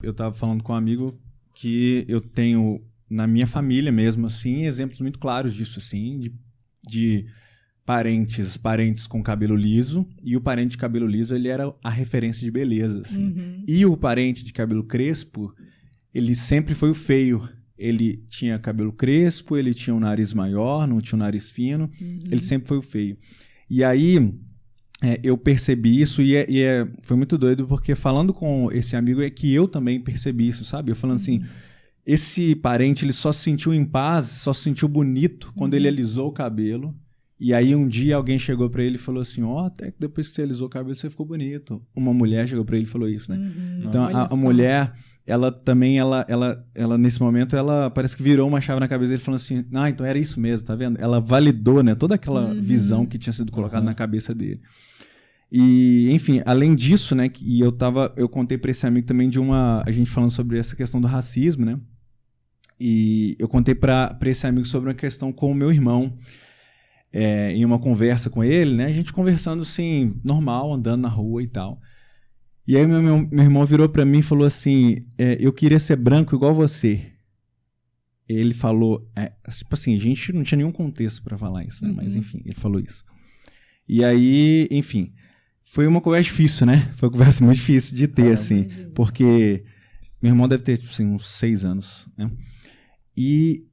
Eu tava falando com um amigo que eu tenho, na minha família mesmo, assim, exemplos muito claros disso, assim, de parentes com cabelo liso, e o parente de cabelo liso, ele era a referência de beleza, assim. Uhum. E o parente de cabelo crespo, ele sempre foi o feio. Ele tinha cabelo crespo, ele tinha um nariz maior, não tinha um nariz fino, ele sempre foi o feio. E aí, eu percebi isso foi muito doido, porque falando com esse amigo é que eu também percebi isso, sabe? Eu falando assim, esse parente, ele só se sentiu em paz, só se sentiu bonito quando ele alisou o cabelo. E aí um dia alguém chegou pra ele e falou assim, até que depois que você alisou o cabelo, você ficou bonito. Uma mulher chegou pra ele e falou isso, né? Então a mulher, ela também, ela nesse momento, ela parece que virou uma chave na cabeça dele, falando assim, então era isso mesmo, tá vendo? Ela validou, né, toda aquela visão que tinha sido colocada na cabeça dele. E, enfim, além disso, né, e eu contei pra esse amigo também a gente falando sobre essa questão do racismo, né? E eu contei pra esse amigo sobre uma questão com o meu irmão, em uma conversa com ele, né? A gente conversando assim, normal, andando na rua e tal. E aí meu irmão virou pra mim e falou assim, eu queria ser branco igual você. Ele falou, tipo assim, a gente não tinha nenhum contexto pra falar isso, né? Mas enfim, ele falou isso. E aí, enfim, foi uma conversa difícil, né? Foi uma conversa muito difícil de ter, assim, porque meu irmão deve ter, tipo assim, uns 6 anos, né? E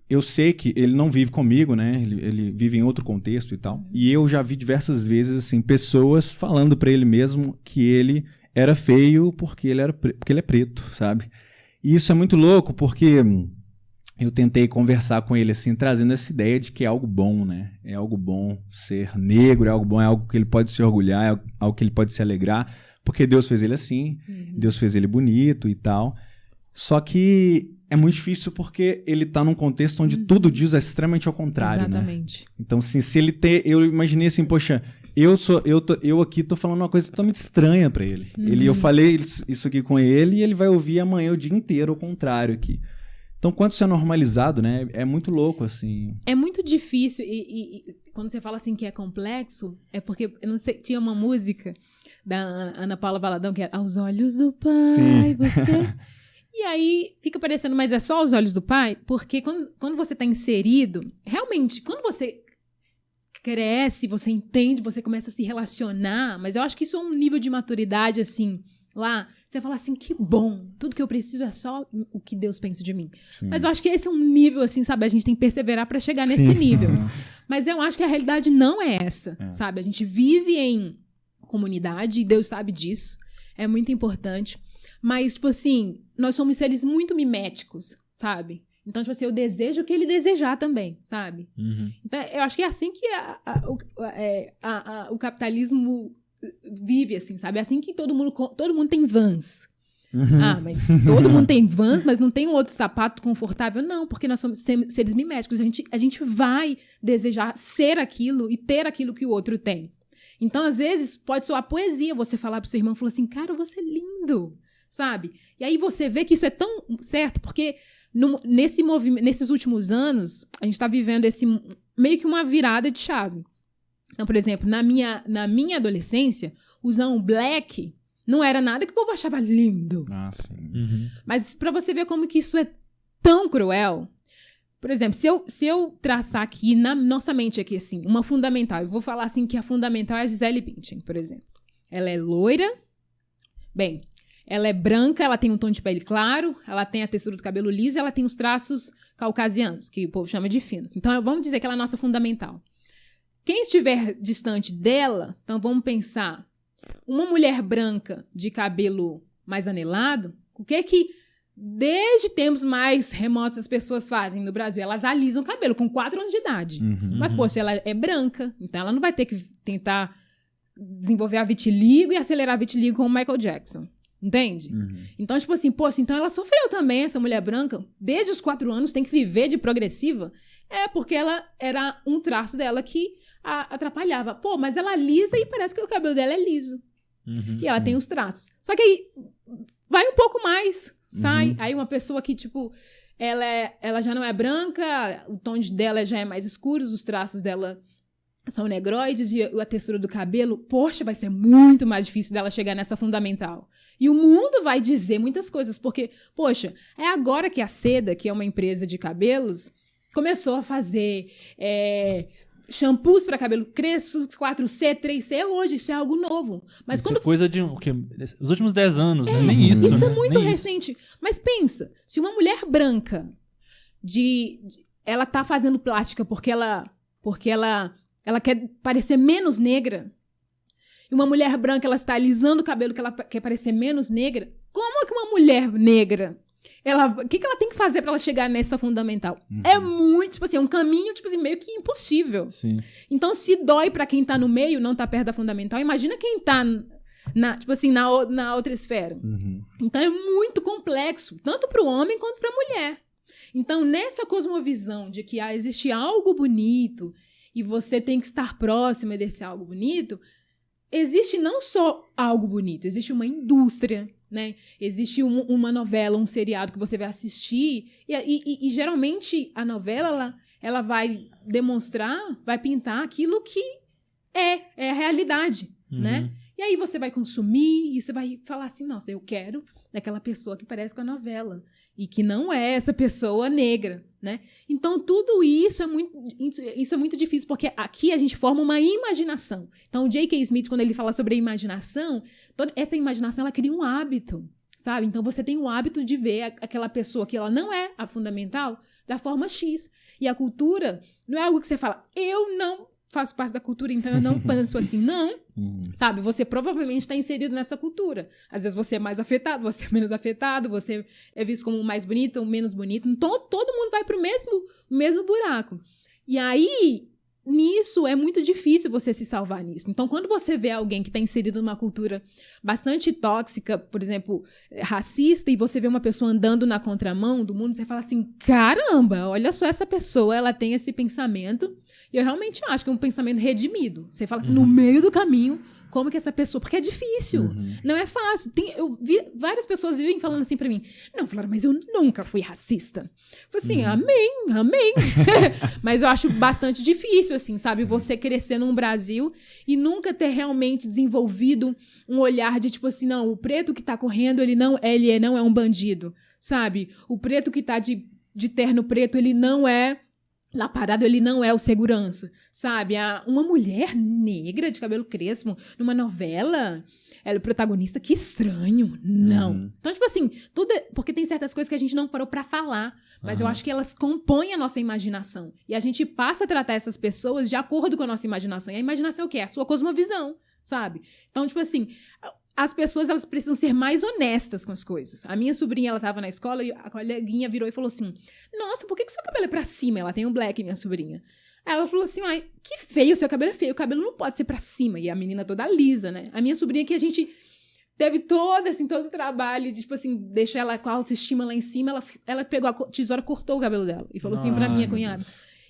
eu sei que ele não vive comigo, né? Ele vive em outro contexto e tal. E eu já vi diversas vezes, assim, pessoas falando pra ele mesmo que ele era feio porque ele é preto, sabe? E isso é muito louco porque eu tentei conversar com ele, assim, trazendo essa ideia de que é algo bom, né? É algo bom ser negro, é algo bom, é algo que ele pode se orgulhar, é algo que ele pode se alegrar, porque Deus fez ele assim, Deus fez ele bonito e tal. Só que é muito difícil porque ele tá num contexto onde tudo diz extremamente ao contrário, Exatamente. né? Então, assim, se ele eu imaginei assim, poxa, eu aqui tô falando uma coisa totalmente estranha pra ele. Eu falei isso aqui com ele e ele vai ouvir amanhã o dia inteiro ao contrário aqui. Então, quanto isso é normalizado, né? É muito louco, assim. É muito difícil e quando você fala assim que é complexo, é porque, eu não sei, tinha uma música da Ana Paula Valadão que era Aos Olhos do Pai, você... E aí fica parecendo, mas é só os olhos do pai? Porque quando você está inserido, realmente, quando você cresce, você entende, você começa a se relacionar, mas eu acho que isso é um nível de maturidade, assim, lá, você fala assim, que bom, tudo que eu preciso é só o que Deus pensa de mim. Sim. Mas eu acho que esse é um nível, assim, sabe, a gente tem que perseverar para chegar nesse nível. Mas eu acho que a realidade não é essa, sabe? A gente vive em comunidade e Deus sabe disso, é muito importante. Mas, tipo assim, nós somos seres muito miméticos, sabe? Então, tipo assim, eu desejo o que ele desejar também, sabe? Então, eu acho que é assim que o capitalismo vive, assim, sabe? É assim que todo mundo tem Vans. Mas todo mundo tem Vans, mas não tem um outro sapato confortável? Não, porque nós somos seres miméticos. A gente vai desejar ser aquilo e ter aquilo que o outro tem. Então, às vezes, pode soar poesia você falar pro seu irmão, falar assim, cara, você é lindo, sabe? E aí você vê que isso é tão certo, porque nesses últimos anos, a gente está vivendo meio que uma virada de chave. Então, por exemplo, na minha adolescência, usar um black não era nada que o povo achava lindo. Sim. Mas para você ver como que isso é tão cruel. Por exemplo, se eu traçar aqui na nossa mente aqui, assim, uma fundamental, eu vou falar assim que a fundamental é a Gisele Bündchen, por exemplo. Ela é loira, ela é branca, ela tem um tom de pele claro, ela tem a textura do cabelo liso e ela tem os traços caucasianos, que o povo chama de fino. Então, vamos dizer que ela é a nossa fundamental. Quem estiver distante dela, então vamos pensar, uma mulher branca de cabelo mais anelado, o que é que desde tempos mais remotos as pessoas fazem no Brasil? Elas alisam o cabelo com 4 anos de idade. Mas, poxa, ela é branca, então ela não vai ter que tentar desenvolver a vitiligo e acelerar a vitiligo como o Michael Jackson. Entende? Então, tipo assim, poxa, então ela sofreu também, essa mulher branca, desde os 4 anos, tem que viver de progressiva. Porque ela era um traço dela que atrapalhava. Pô, mas ela alisa e parece que o cabelo dela é liso. E ela tem os traços. Só que aí vai um pouco mais, sai. Aí uma pessoa que, tipo, ela já não é branca, o tom dela já é mais escuro, os traços dela são negroides e a textura do cabelo, poxa, vai ser muito mais difícil dela chegar nessa fundamental. E o mundo vai dizer muitas coisas, porque, poxa, é agora que a Seda, que é uma empresa de cabelos, começou a fazer shampoos para cabelo crespo, 4C, 3C, hoje, isso é algo novo. Mas isso é coisa de os últimos 10 anos, né? Nem isso. Isso né? é muito Nem recente. Isso. Mas pensa, se uma mulher branca, ela tá fazendo plástica porque ela quer parecer menos negra, e uma mulher branca, ela está alisando o cabelo que ela quer parecer menos negra, como é que uma mulher negra, o que ela tem que fazer para ela chegar nessa fundamental? É muito, tipo assim, é um caminho, tipo assim, meio que impossível. Sim. Então, se dói para quem tá no meio, não tá perto da fundamental, imagina quem tá tipo assim, na outra esfera. Então, é muito complexo, tanto para o homem quanto para a mulher. Então, nessa cosmovisão de que existe algo bonito e você tem que estar próxima desse algo bonito, existe não só algo bonito, existe uma indústria, né? Existe uma novela, um seriado que você vai assistir e geralmente a novela ela vai demonstrar, vai pintar aquilo que é a realidade, né? E aí você vai consumir e você vai falar assim, nossa, eu quero daquela pessoa que parece com a novela e que não é essa pessoa negra, né? Então, tudo isso é muito difícil, porque aqui a gente forma uma imaginação. Então, o J.K. Smith, quando ele fala sobre a imaginação, toda essa imaginação, ela cria um hábito, sabe? Então, você tem o hábito de ver aquela pessoa que ela não é a fundamental da forma X. E a cultura não é algo que você fala, eu não faço parte da cultura, então eu não penso assim, não. Sabe, você provavelmente está inserido nessa cultura. Às vezes você é mais afetado, você é menos afetado, você é visto como mais bonito ou menos bonito. Então todo mundo vai para o mesmo buraco. E aí, nisso, é muito difícil você se salvar nisso. Então, quando você vê alguém que está inserido numa cultura bastante tóxica, por exemplo, racista, e você vê uma pessoa andando na contramão do mundo, você fala assim, caramba, olha só essa pessoa, ela tem esse pensamento. E eu realmente acho que é um pensamento redimido. Você fala assim, no meio do caminho, como que essa pessoa... Porque é difícil, não é fácil. Eu vi várias pessoas vivem falando assim pra mim, não, Flora, mas eu nunca fui racista. Eu falei assim, amém. Mas eu acho bastante difícil, assim, sabe? Você crescer num Brasil e nunca ter realmente desenvolvido um olhar de tipo assim, não, o preto que tá correndo, ele não é um bandido, sabe? O preto que tá de terno preto, ele não é... lá parado, ele não é o segurança, sabe? Uma mulher negra de cabelo crespo numa novela, ela é o protagonista, que estranho. Não. Então, tipo assim, porque tem certas coisas que a gente não parou pra falar, mas eu acho que elas compõem a nossa imaginação. E a gente passa a tratar essas pessoas de acordo com a nossa imaginação. E a imaginação é o quê? É a sua cosmovisão, sabe? Então, tipo assim... as pessoas, elas precisam ser mais honestas com as coisas. A minha sobrinha, ela tava na escola e a coleguinha virou e falou assim, nossa, por que seu cabelo é pra cima? Ela tem um black, minha sobrinha. Aí ela falou assim, ai, que feio, seu cabelo é feio, o cabelo não pode ser pra cima. E a menina toda lisa, né? A minha sobrinha que a gente teve todo o trabalho de, tipo assim, deixar ela com a autoestima lá em cima, ela pegou a tesoura, cortou o cabelo dela e falou assim pra minha cunhada,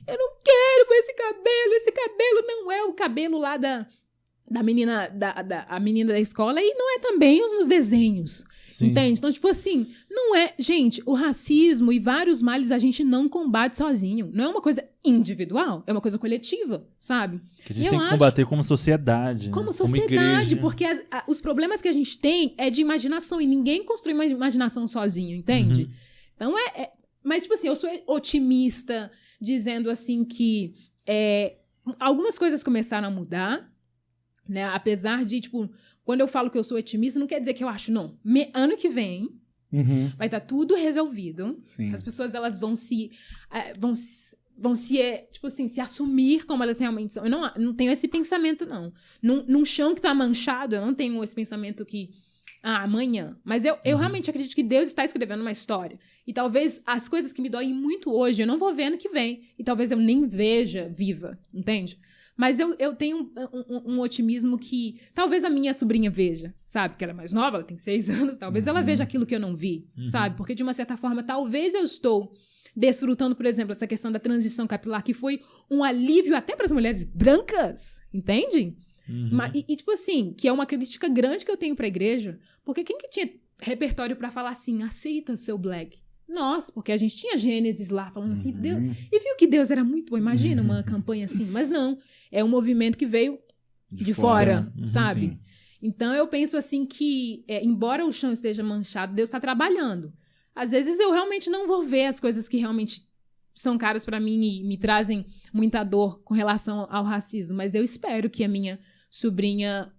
eu não quero esse cabelo não é o cabelo lá da menina a menina da escola e não é também nos desenhos. Sim. Entende? Então, tipo assim, não é... Gente, o racismo e vários males a gente não combate sozinho. Não é uma coisa individual, é uma coisa coletiva, sabe? Que a gente tem que combater como sociedade. Como sociedade, porque os problemas que a gente tem é de imaginação e ninguém constrói uma imaginação sozinho, entende? Então, mas, tipo assim, eu sou otimista dizendo assim que algumas coisas começaram a mudar, né? Apesar de, tipo, quando eu falo que eu sou otimista, não quer dizer que eu acho, não. Ano que vem, vai estar tudo resolvido. Sim. As pessoas, elas vão se tipo assim, se assumir como elas realmente são. Eu não tenho esse pensamento, não. Num chão que tá manchado, eu não tenho esse pensamento que, amanhã. Mas eu realmente acredito que Deus está escrevendo uma história. E talvez as coisas que me doem muito hoje, eu não vou ver ano que vem. E talvez eu nem veja viva, entende? Mas eu tenho um otimismo que talvez a minha sobrinha veja, sabe? Porque ela é mais nova, ela tem 6 anos, talvez ela veja aquilo que eu não vi, sabe? Porque de uma certa forma, talvez eu estou desfrutando, por exemplo, essa questão da transição capilar, que foi um alívio até para as mulheres brancas, entende? E tipo assim, que é uma crítica grande que eu tenho para a igreja, porque quem que tinha repertório para falar assim, aceita seu black? Nós, porque a gente tinha Gênesis lá falando assim, Deus, e viu que Deus era muito bom, imagina uma campanha assim, mas não, é um movimento que veio de fora, sabe? Sim. Então, eu penso assim que, embora o chão esteja manchado, Deus está trabalhando. Às vezes, eu realmente não vou ver as coisas que realmente são caras para mim e me trazem muita dor com relação ao racismo, mas eu espero que a minha sobrinha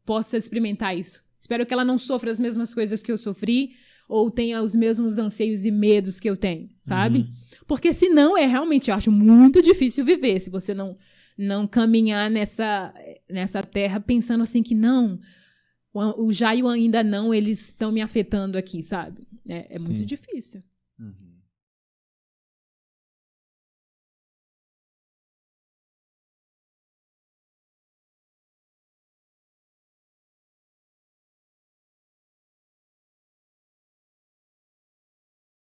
possa experimentar isso. Espero que ela não sofra as mesmas coisas que eu sofri ou tenha os mesmos anseios e medos que eu tenho, sabe? Porque senão, realmente, eu acho muito difícil viver se você não caminhar nessa terra pensando assim que não, o já e o ainda não, eles estão me afetando aqui, sabe? É muito difícil. Uhum.